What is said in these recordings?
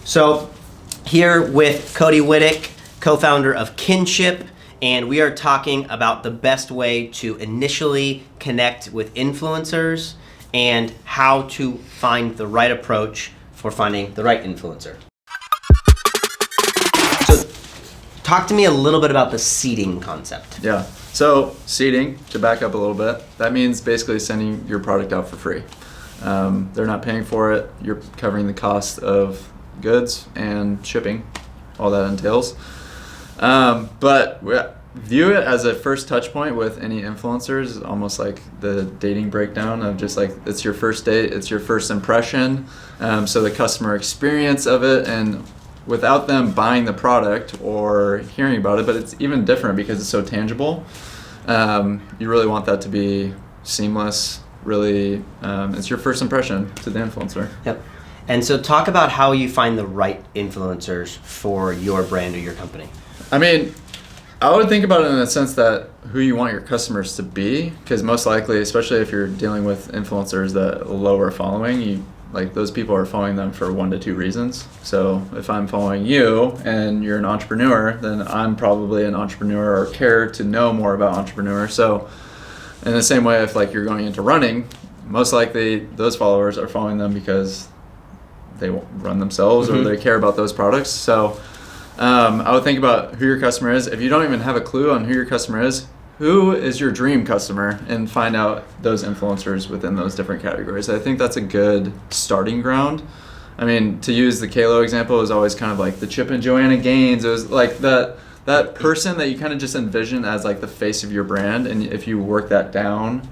So here with Cody Wittick, co-founder of Kynship, and we are talking about the best way to initially connect with influencers and how to find the right approach for finding the right influencer. So talk to me a little bit about the seeding concept. Yeah, so seeding, to back up a little bit, that means basically sending your product out for free. They're not paying for it, you're covering the cost of goods and shipping, all that entails. But we view it as a first touch point with any influencers, almost like the dating breakdown of just like, it's your first date, it's your first impression. So the customer experience of it, and without them buying the product or hearing about it, but it's even different because it's so tangible. You really want that to be seamless, really, it's your first impression to the influencer. Yep. And so talk about how you find the right influencers for your brand or your company. I mean, I would think about it in the sense that who you want your customers to be, because most likely, especially if you're dealing with influencers that lower following, those people are following them for 1 to 2 reasons. So if I'm following you and you're an entrepreneur, then I'm probably an entrepreneur or care to know more about entrepreneurs. So in the same way, if you're going into running, most likely those followers are following them because they run themselves or they care about those products. So I would think about who your customer is. If you don't even have a clue on who your customer is, who is your dream customer, and find out those influencers within those different categories. I think that's a good starting ground. I mean, to use the Kalo example, is always kind of like the Chip and Joanna Gaines. It was like that person that you kind of just envision as like the face of your brand, and if you work that down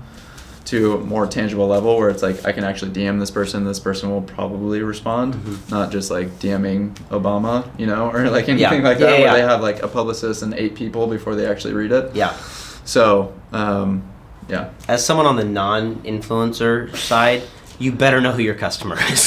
to a more tangible level where it's like, I can actually DM this person will probably respond, not just like DMing Obama, or like anything like that, where they have like a publicist and 8 people before they actually read it. Yeah. So, As someone on the non-influencer side, you better know who your customer is.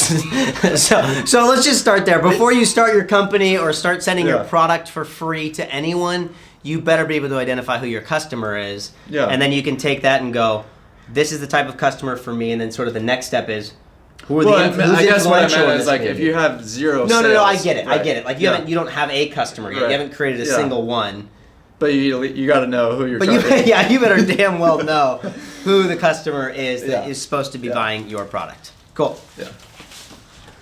so let's just start there. Before you start your company or start sending your product for free to anyone, you better be able to identify who your customer is. Yeah. And then you can take that and go, this is the type of customer for me, and then sort of the next step is, who are I guess what I meant is like, if you have zero sales. No, I get it. Right. I get it. Like you don't have a customer yet. Right. You haven't created a single one. But you got to know who you're targeting. You better damn well know who the customer is that is supposed to be buying your product. Cool. Yeah.